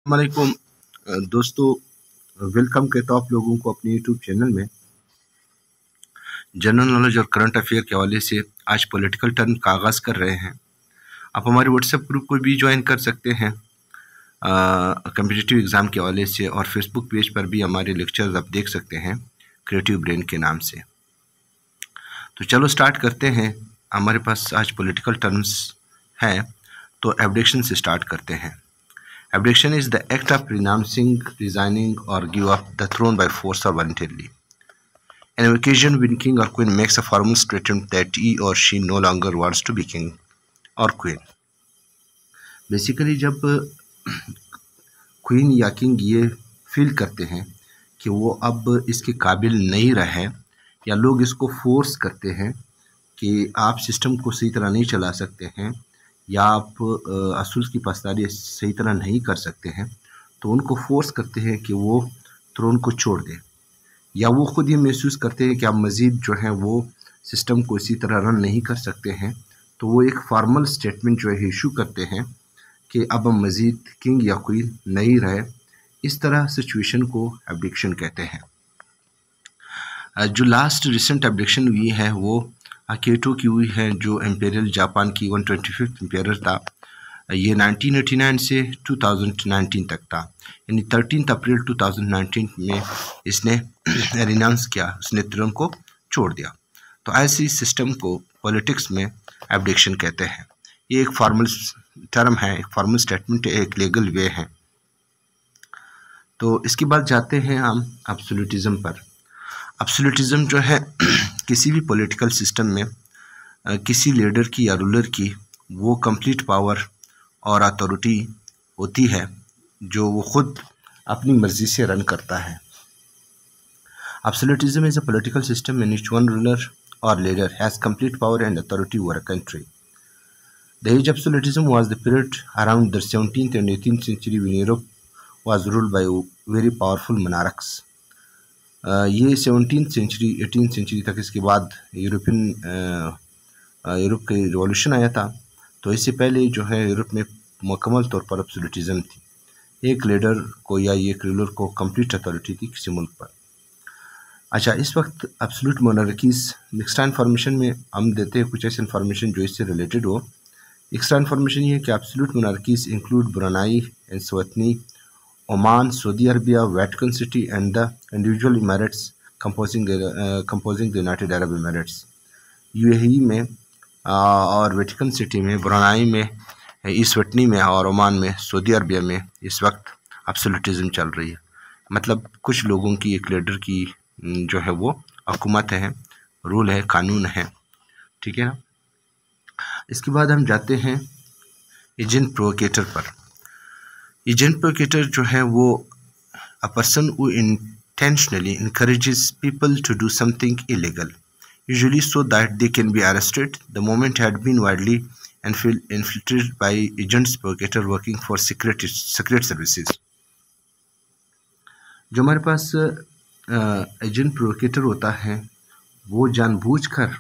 वालेकुम दोस्तों, वेलकम कहता हूँ आप लोगों को अपने यूट्यूब चैनल में। जनरल नॉलेज और करंट अफेयर के हवाले से आज पॉलिटिकल टर्म का आगाज़ कर रहे हैं। आप हमारे व्हाट्सएप ग्रुप को भी ज्वाइन कर सकते हैं कम्पिटिटिव एग्ज़ाम के हवाले से, और फेसबुक पेज पर भी हमारे लेक्चर्स आप देख सकते हैं क्रिएटिव ब्रेन के नाम से। तो चलो स्टार्ट करते हैं। हमारे पास आज पॉलिटिकल टर्म्स हैं, तो एब्डिक्शन से स्टार्ट करते हैं। Abdication is the act of renouncing, resigning, or give up the throne by force or voluntarily. On an occasion when king or queen makes a formal statement that he or she no longer wants to be king or queen. Basically, जब queen या king ये feel करते हैं कि वो अब इसके काबिल नहीं रहे, या लोग इसको फोर्स करते हैं कि आप सिस्टम को सही तरह नहीं चला सकते हैं, या आप असूल की पासदारी सही तरह नहीं कर सकते हैं, तो उनको फोर्स करते हैं कि वो थ्रोन को छोड़ दें, या वो ख़ुद ये महसूस करते हैं कि आप मज़ीद जो है वो सिस्टम को इसी तरह रन नहीं कर सकते हैं, तो वो एक फॉर्मल स्टेटमेंट जो है इशू करते हैं कि अब हम मज़ीद किंग या क्वीन नहीं रहे। इस तरह सिचुएशन को एब्डिक्शन कहते हैं। जो लास्ट रिसेंट एब्डिक्शन हुई है वो अकेटो की हुई है, जो एम्पेरियल जापान की 125th एम्पेयर था। ये 1989 से 2019 तक था, यानी 13 अप्रैल 2019 में इसने रिनाउंस किया, उसने थ्रोन को छोड़ दिया। तो ऐसी सिस्टम को पॉलिटिक्स में एब्डिक्शन कहते हैं। ये एक फॉर्मल टर्म है, एक फॉर्मल स्टेटमेंट, एक लीगल वे है। तो इसके बाद जाते हैं हम एब्सोल्यूटिज्म पर। एब्सोल्यूटिज्म जो है किसी भी पॉलिटिकल सिस्टम में किसी लीडर की या रूलर की वो कंप्लीट पावर और अथॉरिटी होती है जो वो खुद अपनी मर्जी से रन करता है। Absolutism is a political system in which one ruler और leader has complete power and authority over a country. The age absolutism was the period around the 17th and 18th century when Europe was ruled by very powerful monarchs. ये 17th century 18th century तक, इसके बाद Europe के revolution आया था। तो इससे पहले जो है यूरोप में मुकम्मल तौर पर एब्सोल्यूटिज्म थी, एक लीडर को या एक रूलर को कंप्लीट अथॉरिटी थी किसी मुल्क पर। अच्छा, इस वक्त एब्सोल्यूट मोनार्कीज, एक्स्ट्रा इन्फॉर्मेशन में हम देते हैं कुछ ऐसी इन्फॉर्मेशन जो इससे रिलेटेड हो। एक्स्ट्रा इन्फॉर्मेशन ये है कि absolute monarchies include Brunei and Eswatini, Oman, Saudi Arabia, Vatican City, and the individual emirates composing the United Arab Emirates. UAE में और वेटिकन सिटी में, ब्रुनाई में, ईस्टनी में और ओमान में, सऊदी अरबिया में इस वक्त एब्सोल्यूटिज्म चल रही है। मतलब कुछ लोगों की, एक लीडर की जो है वो हुकूमत है, रूल है, कानून है, ठीक है ना। इसके बाद हम जाते हैं एजेंट प्रोवोकेटर पर। एजेंट प्रोवोकेटर जो है वो a person who intentionally encourages people to do something illegal, usually so that they can be arrested. The movement had been widely infiltrated by agents provocator working for secret services. जो हमारे पास agent प्रोवोकेटर होता है वो जानबूझकर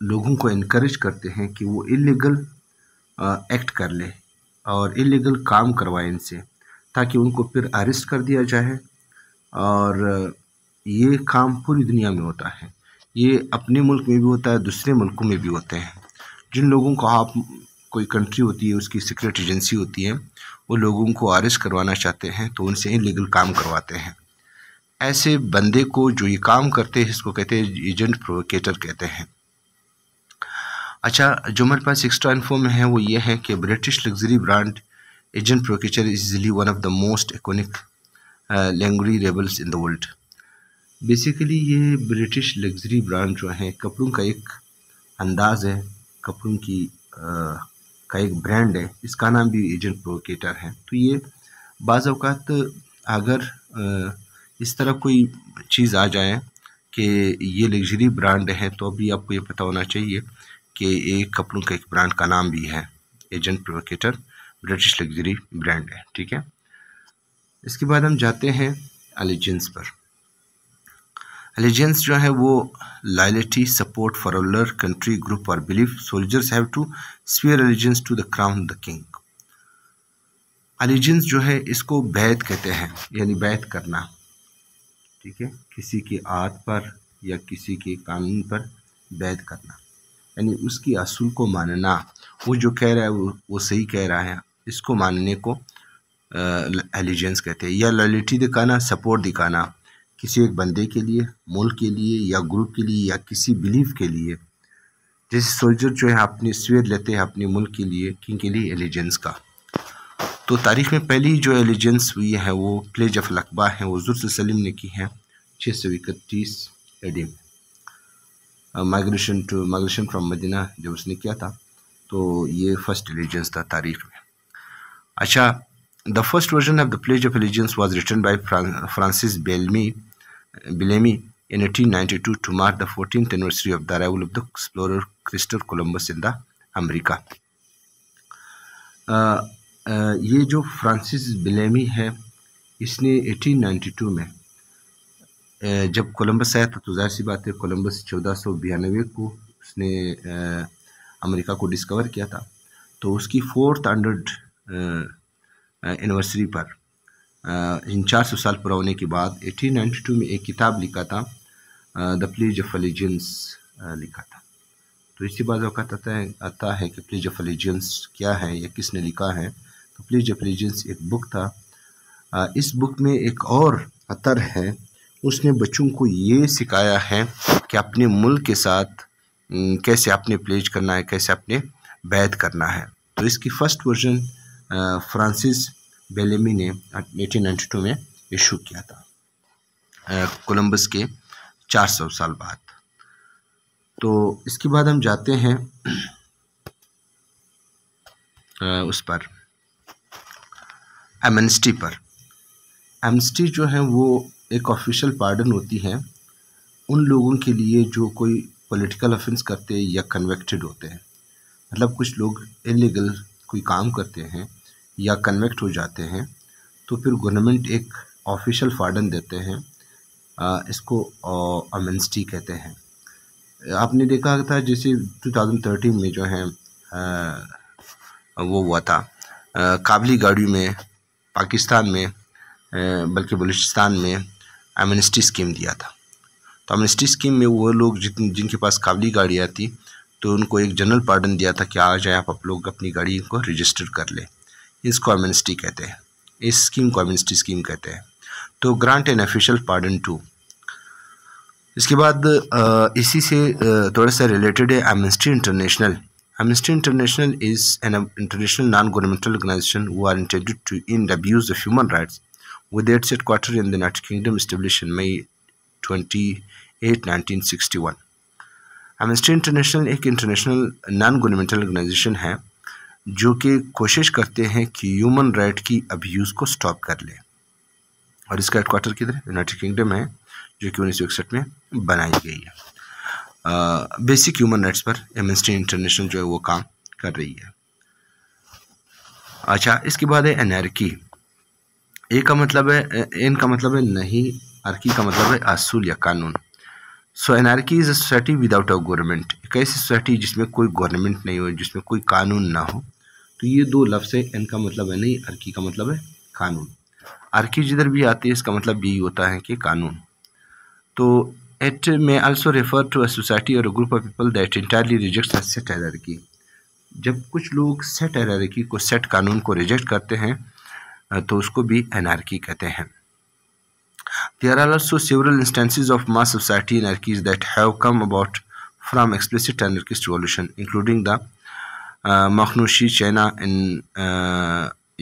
लोगों को encourage करते हैं कि वो इलीगल एक्ट कर ले और इलीगल काम करवाएं इनसे, ताकि उनको फिर अरेस्ट कर दिया जाए। और ये काम पूरी दुनिया में होता है, ये अपने मुल्क में भी होता है, दूसरे मुल्कों में भी होते हैं। जिन लोगों को आप, कोई कंट्री होती है उसकी सीक्रेट एजेंसी होती है, वो लोगों को अरेस्ट करवाना चाहते हैं तो उनसे इलीगल काम करवाते हैं। ऐसे बंदे को जो ये काम करते हैं इसको कहते हैं एजेंट प्रोवोकेटर कहते हैं। अच्छा, जो हमारे पास एक्स्ट्रा इन्फो में है वो ये है कि British luxury brand agent provocateur is easily one of the most iconic language rebels in the world. Basically ये ब्रिटिश लग्जरी ब्रांड जो है, कपड़ों का एक अंदाज़ है, कपड़ों की का एक ब्रांड है, इसका नाम भी एजेंट प्रोवोकेटर है। तो ये बाज़ औक़ात अगर इस तरह कोई चीज़ आ जाए कि ये लग्जरी ब्रांड है, तो अभी आपको ये पता होना चाहिए कि एक कपड़ों का एक ब्रांड का नाम भी है एजेंट प्रोवोकेटर, ब्रिटिश लग्जरी ब्रांड है, ठीक है। इसके बाद हम जाते हैं अलिजेंस पर। अलिजेंस जो है वो loyalty, support for ruler, country, group और belief. Soldiers have to swear allegiance to the crown the king. Allegiance जो है इसको बैत कहते हैं, यानी बैत करना, ठीक है, किसी की आयत पर या किसी के कानून पर बैत करना, यानी उसकी असूल को मानना, वो जो कह रहा है वो सही कह रहा है, इसको मानने को एलिजेंस कहते हैं। या लॉयल्टी दिखाना, सपोर्ट दिखाना किसी एक बंदे के लिए, मुल्क के लिए या ग्रुप के लिए या किसी बिलीफ के लिए। जैसे सोल्जर जो है अपनी स्वेद लेते हैं अपने मुल्क के लिए, किंग के लिए एलिजेंस का। तो तारीख़ में पहली जो एलिजेंस हुई है वो प्लेज ऑफ लकबा है, वो हुज़ूर सल्लल्लाहु अलैहि वसल्लम ने की है 631 एडी में। माइग्रेशन फ्रॉम मदीना जब उसने किया था, तो ये फर्स्ट एलिजेंस था तारीख़ में। अच्छा, the first version of the pledge of allegiance was written by Francis Bellamy in 1892 to mark the 14th anniversary of the arrival of the explorer Christopher Columbus in the America. ये जो Francis बेलेमी है, इसने 1892 में जब Columbus आया था, तो जाहिर सी बात है कोलंबस 1492 को उसने अमेरिका को डिस्कवर किया था। तो उसकी 400 एनिवर्सरी पर इन 400 साल पूरा होने के बाद 1892 में एक किताब लिखा था, द प्लेज ऑफ एलिजेंस लिखा था। तो इसी बात वक्त आता है कि प्लेज ऑफ एलिजेंस क्या है या किसने लिखा है। तो प्लेज ऑफ एलिजेंस एक बुक था। इस बुक में एक और अतर है, उसने बच्चों को ये सिखाया है कि अपने मुल्क के साथ कैसे अपने प्लेज करना है, कैसे अपने बैत करना है। तो इसकी फर्स्ट वर्जन फ्रांसिस बेलेमी ने 1892 में इशू किया था, कोलंबस के 400 साल बाद। तो इसके बाद हम जाते हैं उस पर एमनेस्टी पर। एमनेस्टी जो है वो एक ऑफिशियल पार्डन होती है उन लोगों के लिए जो कोई पॉलिटिकल ऑफेंस करते हैं या कन्विक्टेड होते हैं। मतलब कुछ लोग इलीगल कोई काम करते हैं या कन्विक्ट हो जाते हैं, तो फिर गवर्नमेंट एक ऑफिशियल पार्डन देते हैं, इसको एमनेस्टी कहते हैं। आपने देखा था जैसे 2013 में जो है वो हुआ था काबली गाड़ी में, पाकिस्तान में, बल्कि बलूचिस्तान में एमनेस्टी स्कीम दिया था। तो एमनेस्टी स्कीम में वो लोग जिनके पास काबली गाड़ियाँ थी, तो उनको एक जनरल पार्डन दिया था कि आ जाए आप लोग अपनी गाड़ी को रजिस्टर कर ले। इसको एमनेस्टी कहते हैं, इस स्कीम को एमनेस्टी स्कीम कहते हैं। तो grant an official pardon to. इसके बाद इसी से थोड़ा सा रिलेटेड है Amnesty International. Amnesty International is an international non governmental organisation who are intended to in the abuse of human rights with its headquarters in the United Kingdom, established in May 28, 1961. Amnesty international एक international non governmental organisation है जो कि कोशिश करते हैं कि human right की abuse को स्टॉप कर ले, और इसका हेडक्वार्टर किधर है? यूनाइटेड किंगडम है, जो कि 1961 में बनाई गई है। बेसिक ह्यूमन राइट्स पर एमनेस्टी इंटरनेशनल जो है वो काम कर रही है। अच्छा, इसके बाद है एनार्की। ए का मतलब है, एन का मतलब है नहीं, आर्की का मतलब है असूल या कानून। So anarchy is a society without a government. एक ऐसी सोसाइटी जिसमें कोई गवर्नमेंट नहीं हो, जिसमें कोई कानून ना हो। तो ये दो लफ्ज़ है, एन का मतलब है नहीं, आर्की का मतलब है कानून। आर्की जिधर भी आती है इसका मतलब यही होता है कि कानून। तो it may also refer to a society और a group of people that entirely rejects a set hierarchy. जब कुछ लोग सेट हायरार्की को, सेट कानून को रिजेक्ट करते हैं, तो उसको भी एनार्की कहते हैं। There are also several instances of mass society anarchies that have come about from explicit anarchist revolution, including the Makhnushi China in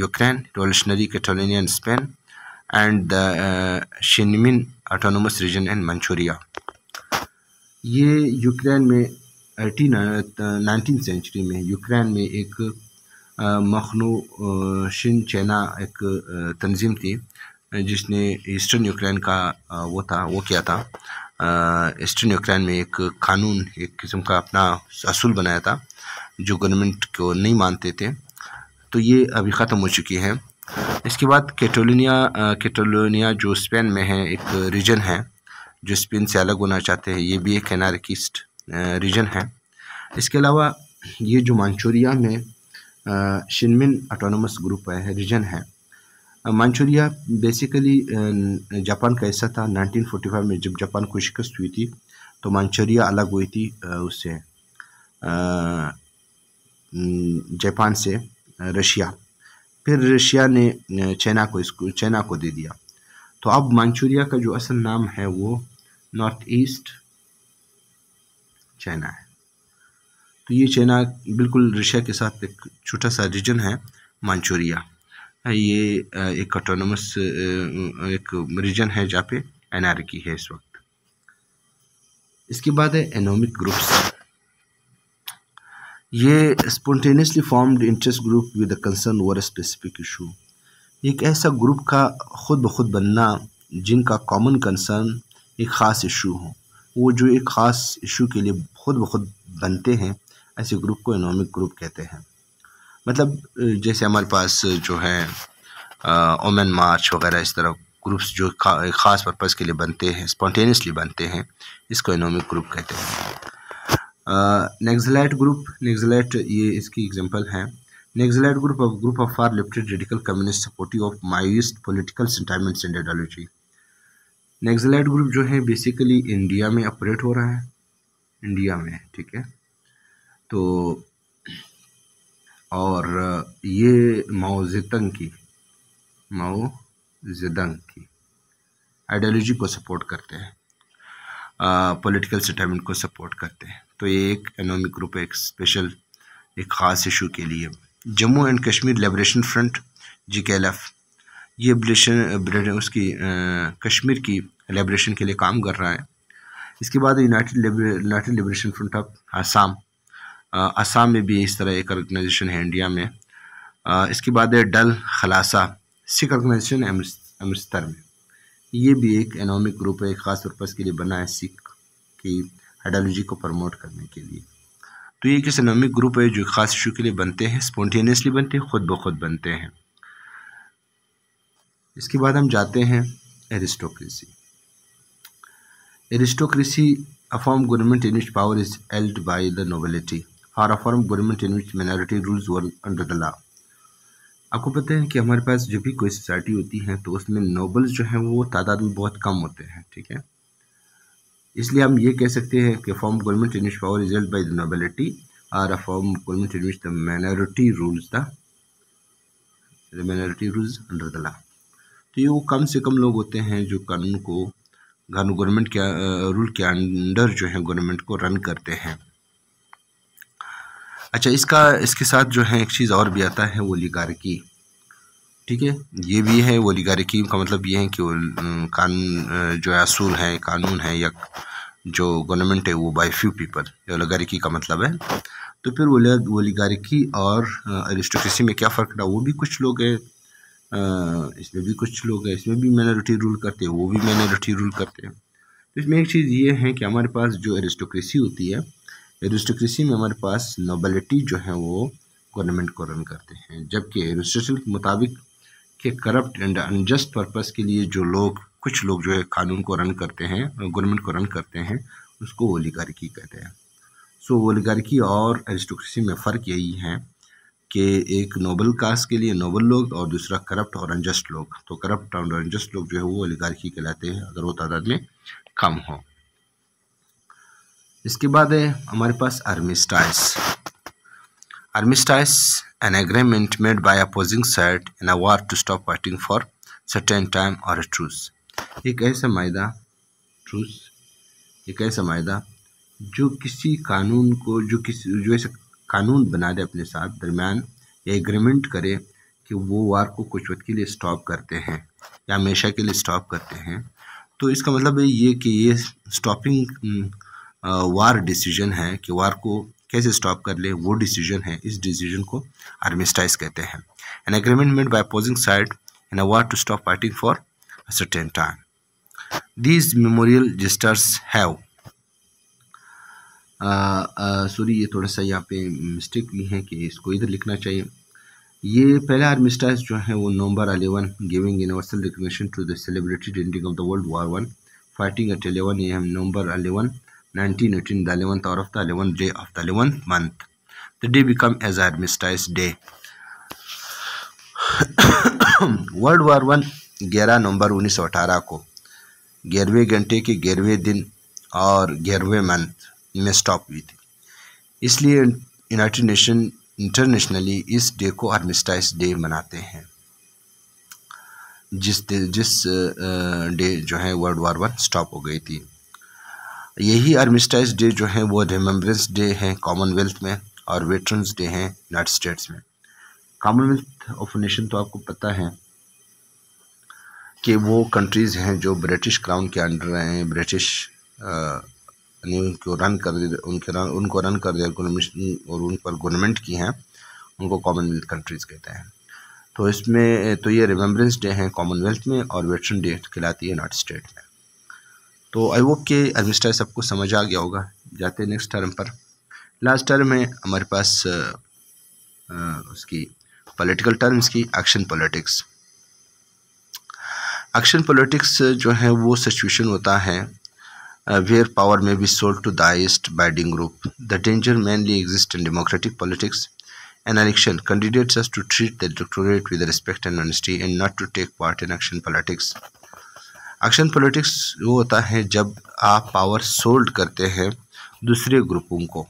Ukraine, revolutionary Catalonia in Spain, and the Xinjiang autonomous region in Manchuria. ये Ukraine में 19th century में Ukraine में एक मखनूशिन चैना एक तंजीम थी जिसने eastern Ukraine का वो किया था। ईस्टर्न यूक्रेन में एक कानून, एक किस्म का अपना असूल बनाया था जो गवर्नमेंट को नहीं मानते थे। तो ये अभी ख़त्म हो चुकी है। इसके बाद कैटलोनिया जो स्पेन में है, एक रीजन है जो स्पेन से अलग होना चाहते हैं, ये भी एक एनार्किस्ट रीजन है। इसके अलावा ये जो मंचूरिया में शिनमिन ऑटोनोमस ग्रुप है, रीजन है। मंचूरिया बेसिकली जापान का हिस्सा था। 1945 में जब जापान को शिकस्त हुई थी तो मंचूरिया अलग हुई थी उससे, जापान से, रशिया। फिर रशिया ने चाइना को दे दिया। तो अब मंचूरिया का जो असल नाम है वो नॉर्थ ईस्ट चाइना है। तो ये चाइना बिल्कुल रशिया के साथ एक छोटा सा रीजन है मंचूरिया। ये एक ऑटोनोमस एक रीजन है जहाँ पे एनार्की है इस वक्त। इसके बाद है एनोमिक ग्रुप्स। ये spontaneously formed interest group with concern over specific issue. एक ऐसा ग्रुप का खुद ब खुद बनना जिनका कॉमन कंसर्न एक ख़ास इशू हो, वो जो एक ख़ास इशू के लिए खुद ब खुद बनते हैं, ऐसे ग्रुप को एनोमिक ग्रुप कहते हैं। मतलब जैसे हमारे पास जो है ओमेन मार्च वगैरह, इस तरह ग्रुप्स जो एक ख़ास पर्पज़ के लिए बनते हैं, स्पॉन्टेनियसली बनते हैं, इसको एनोमिक ग्रुप कहते हैं। नेक्सलाइट ग्रुप, नेक्सलाइट ये इसकी एग्जांपल है। Naxalite group of far left radical communist supportive of Maoist political sentiments and ideology. Naxalite group जो है बेसिकली इंडिया में ऑपरेट हो रहा है, इंडिया में, ठीक है। तो और ये माओ जेडंग की आइडियोलॉजी को सपोर्ट करते हैं, पॉलिटिकल सेटलमेंट को सपोर्ट करते हैं। तो ये एक एनोमिक ग्रुप है, एक स्पेशल, एक ख़ास इशू के लिए। Jammu and Kashmir liberation front JKLF, ये उसकी कश्मीर की लिबरेशन के लिए काम कर रहा है। इसके बाद United liberation front of Assam, Assam में भी इस तरह एक ऑर्गेनाइजेशन है इंडिया में। इसके बाद है डल खलासा, सिख ऑर्गेनाइजेशन अमृतसर में। ये भी एक एनोमिक ग्रुप है, एक ख़ास पर्पज़ के लिए बना है, सिख की आइडियोलॉजी को प्रमोट करने के लिए। तो ये एक एनोमिक ग्रुप है जो ख़ास इशू के लिए बनते हैं, स्पॉन्टेनियसली बनते हैं, खुद ब खुद बनते हैं। इसके बाद हम जाते हैं aristocracy. Aristocracy, a form of government in which power is held by the nobility, or a form of government in which minority rules were under the law। आपको पता है कि हमारे पास जब भी कोई सोसाइटी होती है तो उसमें नोबल्स जो हैं वो तादाद में बहुत कम होते हैं, ठीक है। इसलिए हम ये कह सकते हैं कि form government in which power is held by the nobility, और a form government in which the minority rules under the law. तो ये वो कम से कम लोग होते हैं जो गवर्नमेंट के रूल के अंडर जो है गवर्नमेंट को रन करते हैं। अच्छा, इसके साथ जो है एक चीज़ और भी आता है, ओलिगार्की, ठीक है। ये भी है, ओलिगार्की का मतलब ये है कि कानून जो असूल है, कानून है, या जो गवर्नमेंट है वो बाय फ्यू पीपल, ओलिगार्की का मतलब है। तो फिर ओलिगार्की और एरिस्टोक्रेसी में क्या फ़र्क रहा, वो भी कुछ लोग हैं, इसमें भी कुछ लोग हैं, इसमें भी माइनॉरिटी रूल करते हैं, वो भी माइनॉरिटी रूल करते हैं। तो इसमें एक चीज़ ये है कि हमारे पास जो एरिस्टोक्रेसी होती है, एरिस्टोक्रेसी में हमारे पास नोबिलिटी जो है वो गवर्नमेंट को रन करते हैं, जबकि एरिस्टोटल के मुताबिक कि करप्ट एंड अनजस्ट पर्पस के लिए कुछ लोग जो है कानून को रन करते हैं, गवर्नमेंट को रन करते हैं, उसको ओलिगार्की कहते हैं। सो ओलिगार्की और एरिस्टोक्रेसी में फ़र्क यही है कि एक नोबल कास्ट के लिए नोबल लोग और दूसरा करप्ट और अनजस्ट लोग। तो करप्ट और अनजस्ट लोग जो है वो ओलिगार्की कहलाते हैं अगर वो तादाद में कम हो। इसके बाद है हमारे पास आर्मिस्टाइस। आर्मिस्टाइस, an agreement made by opposing side in a war to stop fighting for certain time or a truce। एक ऐसा मायदा जो किसी कानून को जो ऐसा कानून बना दे अपने साथ दरमियान, या एग्रीमेंट करे कि वो वार को कुछ वक्त के लिए स्टॉप करते हैं या हमेशा के लिए स्टॉप करते हैं। तो इसका मतलब है ये कि ये स्टॉपिंग वार डिसीजन है कि वार को कैसे स्टॉप कर ले, वो डिसीजन है। इस डिसीजन को आर्मिस्टाइस कहते हैं। An agreement made by opposing side in a war to stop fighting for a certain time. These memorial gestures have sorry, ये थोड़ा सा यहाँ पे मिस्टेक भी है कि इसको इधर लिखना चाहिए। ये पहला आर्मिस्टाइस जो है वो November 11 giving universal recognition to the celebrated ending of the world war 1 fighting at 11 AM November 11 1918, the 11th hour of the 11th day of the 11th month. The day become as armistice day। World war 1 11 नवंबर 1918 को 11वें घंटे के 11वें दिन और 11वें month में stop हुई थी। इसलिए United nation internationally इस डे को आर्मिस्टाइस डे मनाते हैं, जिस डे जो है वर्ल्ड वार 1 स्टॉप हो गई थी। यही आर्मिस्टाइस डे जो है वो रिमेम्बरेंस डे है कॉमनवेल्थ में और वेटरन्स डे है यूनाइटेड स्टेट्स में। कॉमनवेल्थ ऑफ नेशन तो आपको पता है कि वो कंट्रीज़ हैं जो ब्रिटिश क्राउन के अंडर हैं, ब्रिटिश उनको रन कर दिया और उन पर गवर्नमेंट की हैं, उनको कॉमनवेल्थ कंट्रीज़ कहते हैं। तो इसमें तो ये रिमेम्बरेंस डे है कॉमनवेल्थ में और वेटरन डे कहलाती है यूनाइटेड स्टेट में। तो आई होप कि आर्मिस्टाइस सबको समझ आ गया होगा। जाते हैं नेक्स्ट टर्म पर। लास्ट टर्म है हमारे पास उसकी पॉलिटिकल टर्म्स की एक्शन पॉलिटिक्स। एक्शन पॉलिटिक्स जो है वो सिचुएशन होता है where power may be sold to the highest bidding group. The danger mainly exists in democratic politics. An election candidates has to treat the electorate with respect and honesty and not to take part in action politics. Action politics वो होता है जब आप power sold करते हैं दूसरे ग्रुपों को।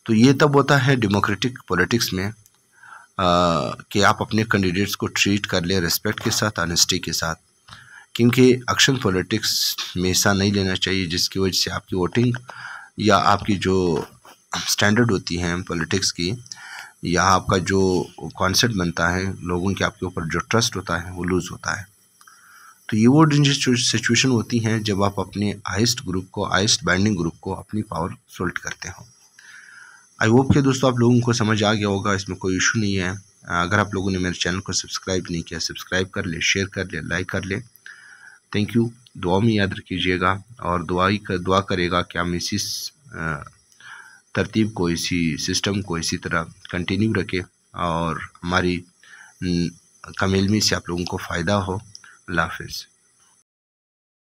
तो ये तब होता है डेमोक्रेटिक पॉलिटिक्स में कि आप अपने कैंडिडेट्स को ट्रीट कर ले रिस्पेक्ट के साथ, ऑनेस्टी के साथ, क्योंकि एक्शन पॉलिटिक्स में हिस्सा नहीं लेना चाहिए जिसकी वजह से आपकी वोटिंग या आपकी जो स्टैंडर्ड होती हैं पॉलिटिक्स की या आपका जो कॉन्सेप्ट बनता है, लोगों के आपके ऊपर जो ट्रस्ट होता है वो लूज़ होता है। तो ये वो डेंजर सिचुएशन होती हैं जब आप अपने हाइस्ट ग्रुप को, हाइस्ट बाइंडिंग ग्रुप को अपनी पावर सोल्ट करते हो। आई होप कि दोस्तों आप लोगों को समझ आ गया होगा, इसमें कोई इशू नहीं है। अगर आप लोगों ने मेरे चैनल को सब्सक्राइब नहीं किया, सब्सक्राइब कर ले, शेयर कर ले, लाइक कर ले। Thank you. दुआ में याद रखिएगा और दुआ करेगा कि हम इसी तरतीब को, इसी सिस्टम को इसी तरह कंटिन्यू रखें और हमारी कम इल्मी से आप लोगों को फ़ायदा हो। अल्लाह हाफ़िज़।